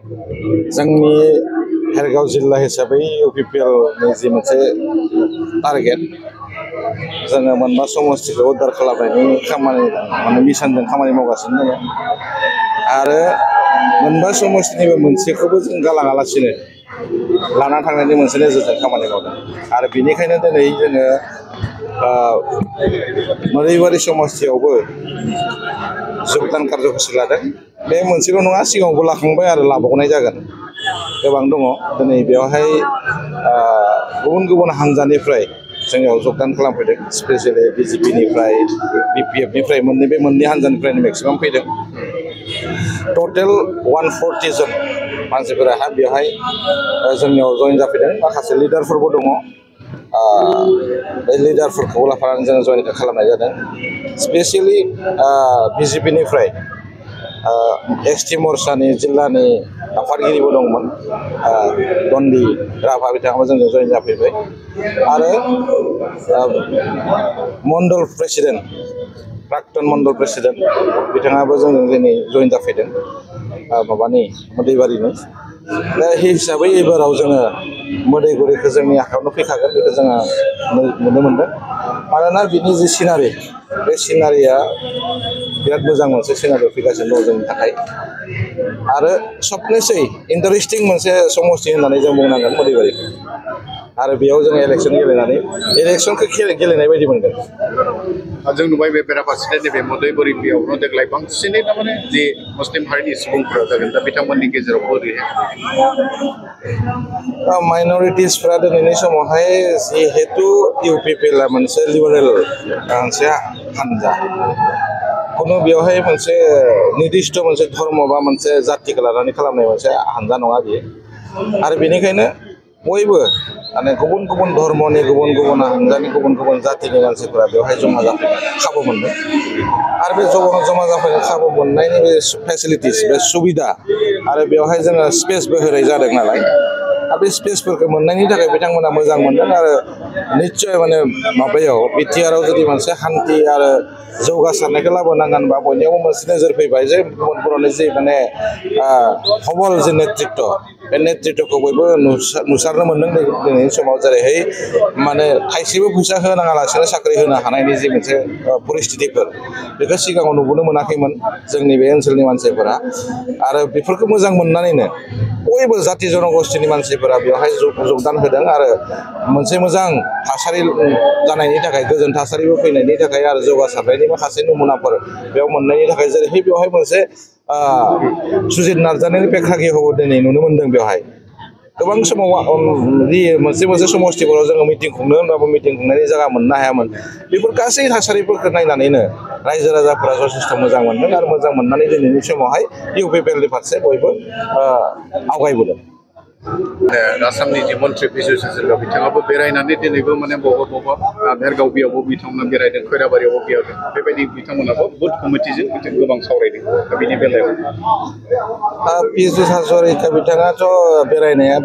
जोंनि हेरगाव जिल्ला हिसाबै इउपिपिएल नि जि मोनसे टारगेट जोङो मोनबा समस्तिखौ उद्धार खालामनायनि खामानि माने मिशनजों खामानि मावगासिनो दङ आरो मोनबा समस्तिनिबो मोनसेखौबो जों गालाङालासिनो लाना थांनायनि मोनसे नोजोरजों खामानि मावदों आरो बेनिखायनो दिनै जोङो मोदैबारि समस्तियावबो जगदान कार्यसुचि लादों। बे मोनसेल' नङा, सिगाङावबो लाखांबाय आरो लाबावनाय जागोन। गोबां दङ। दिनै बेवहाय गुबुन गुबुन हानजानिफ्राय जोंनियाव जगदान खालामफैदों, स्पेसियेलि बिजेपिनिफ्राय बिपिएफनिफ्राय बे मोननै हानजानिफ्रायनो मेक्सिमाम फैदों। टटेल 140 जन मानसिफोरा बेवहाय जोंनियाव जइन जाफैदों। माखासे लिडारफोरबो दङ। बे लिडारफोरखौ लाफानानै जोङो जइन खालामनाय जादों। स्पेसियेलि बिजेपिनिफ्राय एसटि मर्चानि जिल्लानि आफादगिरिबो दंमोन, दन्दि राभा, बिथाङाबो जोंजों जइन जाफैबाय आरो मण्डल प्रेसिडेन्ट, प्राक्तन मण्डल प्रेसिडेन्ट बिथाङाबो जोंजों दिनै जइन जाफैदों माबानि मोदैबारिनि। दा हिसाबै एबाराव जोङो मोदैगुरिखौ जोंनि आखायावनो फैखागोन, बेखौ जोङो नुनो मोनदों। मानोना बिनि जि सिनारि, बे सिनारिया बिराद मोजां मोनसे सिनारि फैगासिनो दङ जोंनि थाखाय आरो सबनिसै इन्टारेस्टिं मोनसे समस्ति होननानै जों बुंनांगोन मोदैबारिखौ। आरो बेयाव जोङो इलेक्सन गेलेनानै इलेक्सनखौ गेलेनाय बायदि मोनगोन। जों नुबाय बे बेराफारसेथिं नैबे मोदैबारि बेयावनो देग्लाय बांसिनै थारमाने जि मुस्लिम हारिनि सुबुंफोरा जागोन, दा बिथांमोननि गेजेराव बोरैहाय माइन'रिटिसफ्रा दिनैनि समावहाय जिहेतु इउपिपिएलआ मोनसे लिबारेल मोनसे हानजा, खुनु बेवहाय मोनसे निर्दिष्ट मोनसे धर्म बा मोनसे जातिखौ लानानै खालामनाय मोनसे हानजा नङा बियो। आरो बेनिखायनो बयबो माने गुबुन गुबुन धर्मनि, गुबुन गुबुन हानजानि, गुबुन गुबुन जातिनि मानसिफोरा बेवहाय जमा जाफैनो खाबु मोनदों। आरो बे जमा जाफैनो खाबु मोननायनि बे फेसिलिटिस, बे सुबिदा आरो बेवहाय जोङो स्पेसबो होनाय जादों नालाय, आरो बे स्पेसफोरखौ मोननायनि थाखाय बिथांमोना मोजां मोनदों। आरो निस्सय माने माबायाव बिटिआरआव जुदि मोनसे शान्ति आरो जौगासारनायखौ लाबोनांगोनबा बयनियावबो मोनसे नोजोर फैबाय जे बर'नि जि माने हबल जि नेतृत्व, बे नेतृत्वखौ बयबो नुसारनो मोनदों दिनैनि समाव। जेरैहाय माने थाइसेबो फैसा होनाङालासिनो साख्रि होनो हानायनि जि मोनसे परिस्थितिफोर, बेखौ सिगाङाव नुबोनो मोनाखैमोन जोंनि बे ओनसोलनि मानसिफोरा। आरो बेफोरखौ मोजां मोननानैनो बयबो जाति जनगोष्ठीनि मानसिफोरा बेवहाय जगदान होदों आरो मोनसे मोजां थासारि जानायनि थाखाय, गोजोन थासारिबो फैनायनि थाखाय आरो जौगासारनायनि माखासे नमुनाफोर बेयाव मोननायनि थाखाय, जेरैहाय बेवहाय मोनसे सुजित नार्जारिनि प्रेक्षागृहबो दिनै नुनो मोनदों। बेवहाय गोबां समाव मोनसे समस्तिफोराव जोङो मिटिं खुंनो होनबाबो मिटिं खुंनायनि जायगा मोननो हायामोन। बेफोर गासै थासारिफोरखौ नायनानैनो रायजो राजाफोरा जथेस्थ' मोजां मोनदों आरो मोजां मोननानै दिनैनि समावहाय इउपिपिएलनि फारसे बयबो आवगायबोदों। आसामनि जि मन्त्रि पिजु हाजरिका बिथाङाबो बेरायनानै दिनैबो माने बबेबा भेरगाव बेयावबो बिथांमोना बेरायदों, खैराबारियावबो बेरायदों। बेबायदि बिथांमोनाबो बुथ कमिटिजों गोबां सावरायदों। दा बिनि बेलायाव पिजु हाजरिका बिथाङाथ' बेरायनाया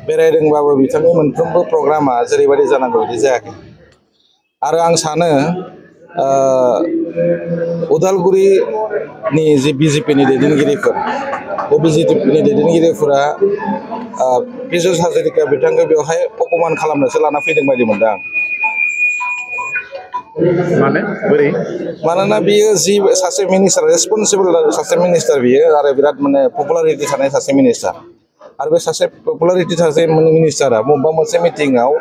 बेरायदोंबाबो बिथांनि मोनफ्रोमबो प्रग्रामा जेरैबायदि जानांगौ बिदि जायाखै। आरो आं सानो उदालगुरिनि जि बिजेपिनि दैदेनगिरिफोर, बे बिजेपिनि दैदेनगिरिफोरा पिजु हाजरिका बिथांखौ बेवहाय अपमान खालामनोसो लाना फैदों बायदि मोनदों आं। मानोना बियो जि सासे मिनिस्टार, रेसपन्सिबल सासे मिनिस्टार बियो, आरो बिराद माने पपुलारिटि थानाय सासे मिनिस्टार। आरो बे सासे पपुलारिटि सासे मिनिस्टारा बबेबा मोनसे मिटिङाव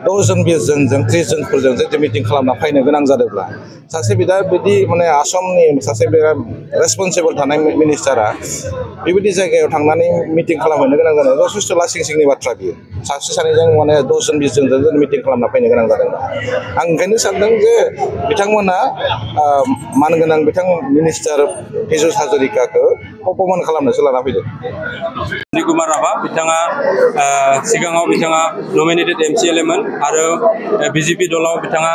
10 जन 20 जनजों 30 जनफोरजों जुदि मिटिं खालामना फैनो गोनां जादोंब्ला, सासे बिदि माने आसामनि सासे बिराद रेसपन्सिबल थानाय मिनिस्टारा बेबायदि जायगायाव थांनानै मिटिं खालामहैनो गोनां जानाय जथेस्थ' लासिं सिंनि बाथ्रा बियो। सासे सानैजों माने 10 जन 20 जनजों मिटिं खालामना फैनो गोनां जादों। आं ओंखायनो सानदों जे बिथांमोना मानगोनां बिथां मिनिस्टार पिजु हाजरिकाखौ अपमान खालामनोसो लाना फैदों। कुमार राभा बिथाङा सिगाङाव बिथाङा नमिनेटेड MCLA मोन आरो बिजेपि दलाव बिथाङा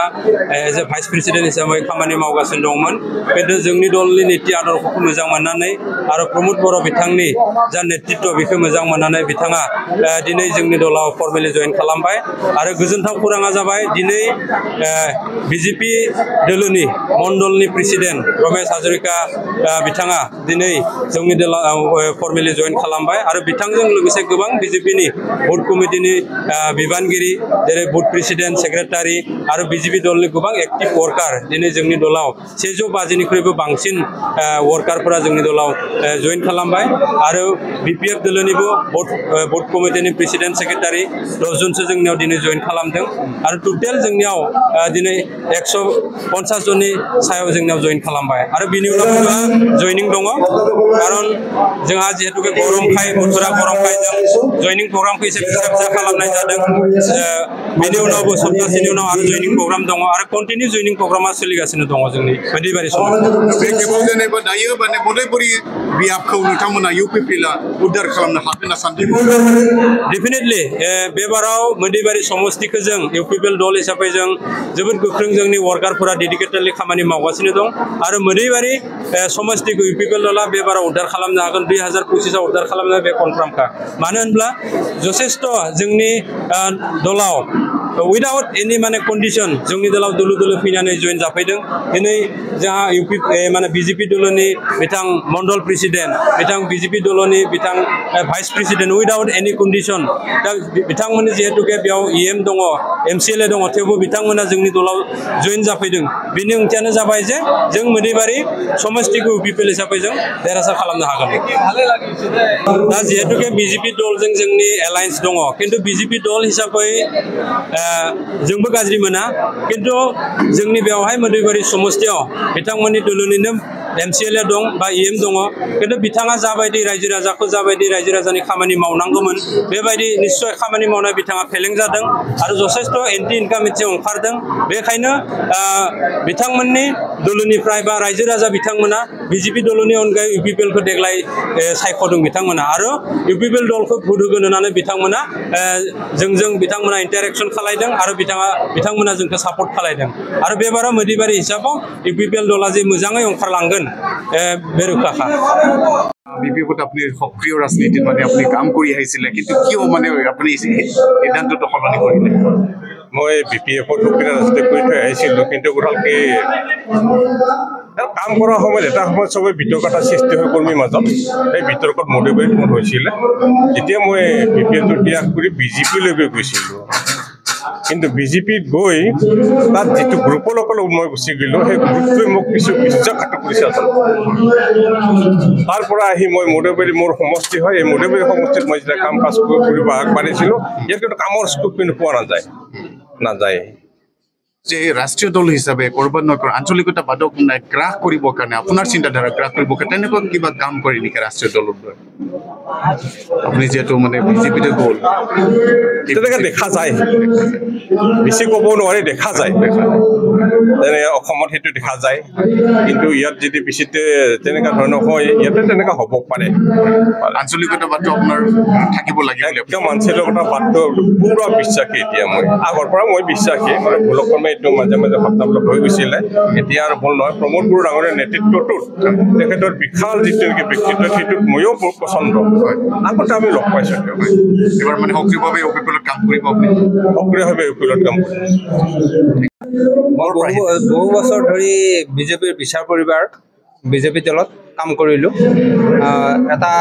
एज ए भाइस प्रेसिडेन्ट हिसाबै खामानि मावगासिनो दंमोन। खिन्थु जोंनि दलनि नीति आदर्शखौ मोजां मोननानै आरो प्रमद बर' बिथांनि जा नेतृत्व बेखौ मोजां मोननानै बिथाङा दिनै जोंनि दलाव फर्मेलि जइन खालामबाय। आरो गोजोनथाव खौराङा जाबाय, दिनै बिजेपि दोलोनि मण्डलनि प्रेसिडेन्ट रमेश हाजरिका बिथाङा दिनै जोंनि दलाव फर्मेलि जइन खालामबाय आरो बिथांजों लोगोसे गोबां बिजेपिनि बुथ कमिटिनि बिबानगिरि जेरै बुथ प्रेसिडेन्ट सेक्रेटारि आरो बिजेपि दलनि गोबां एक्टिभ वर्कार दिनै जोंनि दलाव 150निख्रुइबो बांसिन वर्कारफोरा जोंनि दलाव जइन खालामबाय आरो बिपिएफ दलनिबो बुथ कमिटिनि प्रेसिडेन्ट सेक्रेटारि 10 जनसो जोंनियाव दिनै जइन खालामदों आरो टोटेल जोंनियाव दिनै 150 जननि सायाव जोंनियाव जइन खालामबाय आरो बिनि उनाव जइनिं दङ कारण जोंहा जिहेतु गरमखाय बोथोरा गरमखाय जों जइनिं प्रग्रामखौ एसे फिसा खालामनाय जादों बिनि उनावबो सप्तासेनि उनाव आरो जइनिं प्रग्राम दङ आरो कन्टिनिउ जइनिं प्रग्रामा सोलिगासिनो दङ जोंनि मदिबारि समाव बे केबाव जेनेबा दायो माने मदयपुरि बियाबखौ नोंथांमोना इउपिपिएलआ उद्धार खालामनो हागोन होनना सानदों डेफिनेटलि बे बाराव मदिबारि समस्तिखौ जों इउपिपिएल दल हिसाबै जों जोबोद गोख्रों जोंनि वर्कारफोरा डेडिकेटेडलि खामानि मावगासिनो दं आरो मदिबारि समस्तिखौ इउपिपिएल दला बे बाराव उद्धार खालामनो हागोन 2025आव उद्धार खालामनो बे कनफार्मखा मानो होनब्ला जथेस्थ जोंनि दलाव उइदाउट एनि माने कन्डिशन जोंनि दलाव दुलु दुलु फैनानै जइन जाफैदों दिनै जोंहा माने बिजेपि दलनि बिथां मण्डल प्रेसिडेन्ट बिथां बिजेपि दलनि बिथां vice president without any condition दा बिथांमोननि जिहेतुके बेयाव इएम दङ एमसिएलए दङ थेवबो बिथांमोना जोंनि दलाव जइन जाफैदों बिनि ओंथियानो जाबाय जे जों मदिबारि समस्तिखौ इउपिपिएल हिसाबै जों देरहासार खालामनो हागोन दा जिहेतुके बिजेपि दलजों जोंनि एलायन्स दङ खिन्थु बिजेपि दल हिसाबै जोंबो गाज्रि मोना खिन्थु जोंनि बेवहाय मदिबारि समस्तियाव बिथांमोननि दलनिनो एमसिएलए दं बा इएम दङ खिन्थु बिथाङा जाबायदि रायजो राजाखौ जाबायदि रायजो राजानि खामानि मावनांगौमोन बेबायदि निश्चय खामानि मावनाय बिथाङा फेलें जादों आरो जथेस्थ एन्टि इनकामेन्सि ओंखारदों बेखायनो बिथांमोननि दलनिफ्राय बा रायजो राजा बिथांमोना बिजेपि दलनि अनगायै इउपिपिएलखौ देग्लाय सायख'दों बिथांमोना आरो इउपिपिएल दलखौ भोट होगोन होननानै बिथांमोना जोंजों बिथांमोना इन्टारेक्सन खालायदों आरो बिथांमोना जोंखौ सापर्ट खालायदों आरो बेबाराव मदिबारि हिसाबाव इउपिपिएल दला जे मोजाङै ओंखारलांगोन बे रोखाखा বিপিএফত আপুনি সক্ৰিয় ৰাজনীতিত মানে আপুনি কাম কৰি আহিছিলে কিন্তু কিয় মানে আপুনি সিদ্ধান্তটো সলনি কৰিলে মই বিপিএফত সক্ৰিয় ৰাজনীতি কৰি থৈ আহিছিলোঁ কিন্তু কথাল কি কাম কৰাৰ সময়ত এটা সময়ত চবেই বিতৰ্কতা সৃষ্টি হৈ কৰ্মীৰ মাজত সেই বিতৰ্কত মডিফাইড মোৰ হৈছিলে যেতিয়া মই বিপিএফটো ত্যাগ কৰি বিজেপিলৈকে গৈছিলোঁ কিন্তু বিজেপিত গৈ তাত যেটো গ্ৰুপৰ লগত মই গুচি গ'লো সেই গ্ৰুপটোৱে মোক কিছু বিশ্বাসঘাতক কৰিছে তাৰ পৰা আহি মই মডিফাইড মোৰ সমষ্টি হয় এই মডিফাইড সমষ্টিত মই যেতিয়া কাম কাজ কৰিব আগবাঢ়িছিলোঁ ইয়াত কিন্তু কামৰ স্কোপ কিন্তু পোৱা নাযায় যে ৰাষ্ট্ৰীয় দল হিচাপে কৰবাত নহয় আঞ্চলিকতা বাদক নাই গ্ৰাস কৰিবৰ কাৰণে আপোনাৰ চিন্তাধাৰা গ্ৰাস কৰিবৰ কাৰণে তেনেকুৱা কিবা কাম কৰে নেকি ৰাষ্ট্ৰীয় দলৰ দৰে আপুনি যেটো মানে বিজেপিতে গ'ল তেনেকৈ দেখা যায় বেছি ক'ব নোৱাৰি দেখা যায় যেনে অসমত সেইটো দেখা যায় কিন্তু ইয়াত যদি বেছিতে তেনেকুৱা ধৰণৰ হয় ইয়াতে তেনেকুৱা হ'ব পাৰে আঞ্চলিকতা বাদটো আপোনাৰ থাকিব লাগে একদম আঞ্চলিকতা বাদটো পুৰা বিশ্বাসী এতিয়া মই আগৰ পৰা মই বিশ্বাসী মানে ভুলক্ৰমে এইটো মাজে মাজে শব্দাবিলাক হৈ গৈছিলে এতিয়া আৰু ভুল নহয় প্ৰমোদ বড়ো ডাঙৰীয়া নেতৃত্বটোত তেখেতৰ বিশাল যিটো ব্যক্তিত্ব সেইটোক ময়ো বৰ পচন্দ আগতে আমি লগ পাইছোঁ এবাৰ মানে সক্ৰিয়ভাৱে ইউপিপিএলত কাম কৰিব আপুনি সক্ৰিয়ভাৱে ইউপিপিএলত কাম কৰিব বহু বছৰ ধৰি বিজেপিৰ বিচাৰ পৰিবাৰ বিজেপি দলত কাম কৰিলোঁ এটা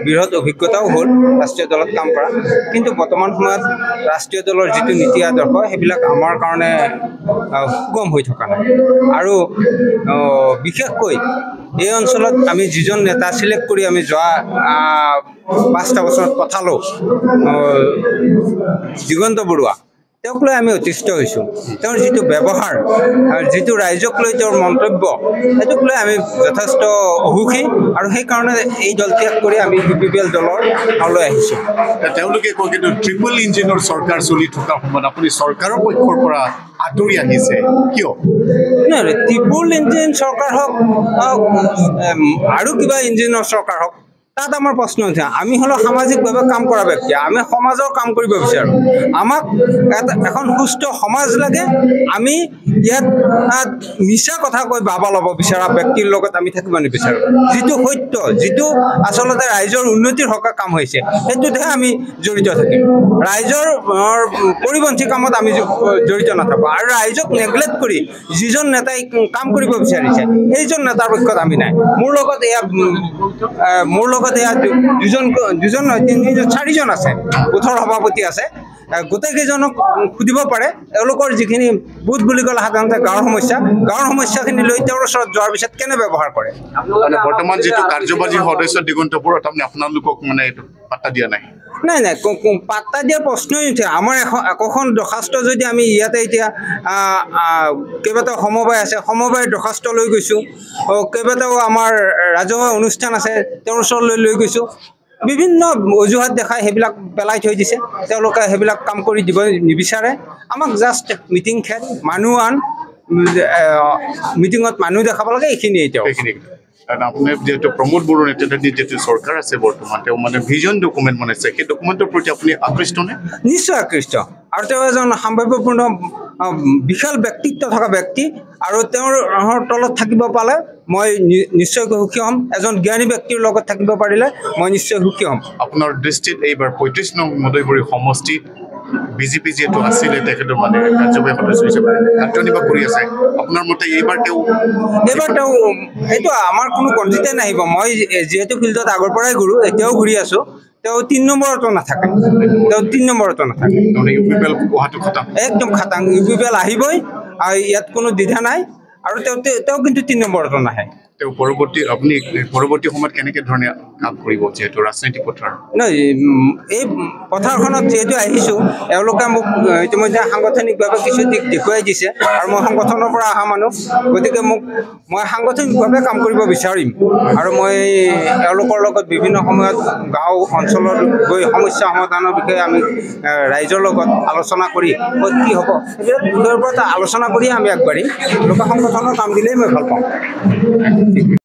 বৃহৎ অভিজ্ঞতাও হ'ল ৰাষ্ট্ৰীয় দলত কাম কৰা কিন্তু বৰ্তমান সময়ত ৰাষ্ট্ৰীয় দলৰ যিটো নীতি আদৰ্শ সেইবিলাক আমাৰ কাৰণে সুগম হৈ থকা নাই আৰু বিশেষকৈ এই অঞ্চলত আমি যিজন নেতা সিলেক্ট কৰি আমি যোৱা 5টা বছৰত পঠালোঁ দিগন্ত বৰুৱা তেওঁক লৈ আমি অতিষ্ঠ হৈছোঁ তেওঁৰ যিটো ব্যৱহাৰ আৰু যিটো ৰাইজক লৈ তেওঁৰ মন্তব্য সেইটোক লৈ আমি যথেষ্ট অসুখী আৰু সেইকাৰণে এই দল ত্যাগ কৰি আমি ইউপিপিএল দলৰ ফাললৈ আহিছোঁ তেওঁলোকে কয় কিন্তু ট্ৰিপল ইঞ্জিনৰ চৰকাৰ চলি থকা সময়ত আপুনি চৰকাৰৰ পক্ষৰ পৰা আঁতৰি আহিছে কিয় নহয় ট্ৰিপল ইঞ্জিন চৰকাৰ হওক আৰু কিবা ইঞ্জিনৰ চৰকাৰ হওক তাত আমাৰ প্ৰশ্ন উঠে আমি হলো সামাজিকভাৱে কাম কৰা ব্যক্তি আমি সমাজৰ কাম কৰিব বিচাৰো আমাক এখন সুস্থ সমাজ লাগে আমি ইয়াত মিছা কথা কৈ বাবা ল'ব বিচৰা ব্যক্তিৰ লগত আমি থাকিব নিবিচাৰো যিটো সত্য যিটো আচলতে ৰাইজৰ উন্নতিৰ হকে কাম হৈছে সেইটোতহে আমি জড়িত থাকিম ৰাইজৰ পৰিপন্থী কামত আমি জড়িত নাথাকো আৰু ৰাইজক নেগলেক্ট কৰি যিজন নেতাই কাম কৰিব বিচাৰিছে এইজন নেতাৰ পক্ষত আমি নাই মোৰ লগত এয়া দুজন চাৰিজন আছে বুথৰ সভাপতি আছে গোটেইকেইজনক সুধিব পাৰে এওঁলোকৰ যিখিনি বুথ বুলি ক'লে সাধাৰণতে গাঁৱৰ সমস্যাখিনি লৈ তেওঁৰ ওচৰত যোৱাৰ পিছত কেনে ব্যৱহাৰ কৰে মানে বৰ্তমান যিটো কাৰ্যবাহী সদস্য দিগন্তপুৰত আপুনি আপোনালোকক মানে এইটো পাত্তা দিয়া নাই নাই পাত্তা দিয়াৰ প্ৰশ্নই নুঠে আমাৰ একোখন দৰখাস্ত যদি আমি ইয়াতে এতিয়া কেইবাটাও সমবায় আছে সমবায়ৰ দৰখাস্ত লৈ গৈছোঁ কেইবাটাও আমাৰ ৰাজহুৱা অনুষ্ঠান আছে তেওঁৰ ওচৰলৈ লৈ গৈছোঁ বিভিন্ন অজুহাত দেখাই সেইবিলাক পেলাই থৈ দিছে তেওঁলোকে সেইবিলাক কাম কৰি দিব নিবিচাৰে আমাক জাষ্ট মিটিং খেল মানুহ আন মিটিঙত মানুহ দেখাব লাগে এইখিনিয়ে তেওঁ কাৰণ আপুনি যেহেতু প্ৰমোদ বড়ো নেতৃত্বাধীন যিটো চৰকাৰ আছে বৰ্তমান তেওঁ মানে ভিজন ডকুমেণ্ট বনাইছে সেই ডকুমেণ্টৰ প্ৰতি আপুনি আকৃষ্ট নে নিশ্চয় আকৃষ্ট আৰু তেওঁ এজন সাম্ভাৱ্যপূৰ্ণ বিশাল ব্যক্তিত্ব থকা ব্যক্তি আৰু তেওঁৰ তলত থাকিব পালে মই নিশ্চয় সুখী হ'ম এজন জ্ঞানী ব্যক্তিৰ লগত থাকিব পাৰিলে মই নিশ্চয় সুখী হ'ম আপোনাৰ দৃষ্টিত এইবাৰ ৩৫ নং মদৈগুৰি সমষ্টিত বিজেপি যেহেতু আছিলে তেখেতৰ মানে কাৰ্যবাহী সদস্য হিচাপে কাৰ্যনিৰ্বাহ কৰি আছে আপোনাৰ মতে এইবাৰ তেওঁ এইটো আমাৰ কোনো কণ্ঠিতে নাহিব মই যিহেতু ফিল্ডত আগৰ পৰাই ঘূৰো এতিয়াও ঘূৰি আছো তেওঁ ৩ নম্বৰতো নাথাকে একদম খাটাং ইউপিপিএল আহিবই আৰু ইয়াত কোনো দ্বিধা নাই আৰু তেওঁ কিন্তু ৩ নম্বৰতো নাহে তেওঁ পৰৱৰ্তী সময়ত কেনেকৈ ধৰণে কাম কৰিব যিহেতু ৰাজনৈতিক পথাৰ এই পথাৰখনত যিহেতু আহিছোঁ এওঁলোকে মোক ইতিমধ্যে সাংগঠনিকভাৱে কিছু দিশ দেখুৱাই দিছে আৰু মই সংগঠনৰ পৰা অহা মানুহ গতিকে মই সাংগঠনিকভাৱে কাম কৰিব বিচাৰিম আৰু মই এওঁলোকৰ লগত বিভিন্ন সময়ত গাঁও অঞ্চলত গৈ সমস্যা সমাধানৰ বিষয়ে আমি ৰাইজৰ লগত আলোচনা কৰি কি হ'ব সেইবিলাক বিষয়ৰ ওপৰত আলোচনা কৰিয়ে আমি আগবাঢ়িম লোক সংগঠনৰ কাম দিলেই মই ভাল পাওঁ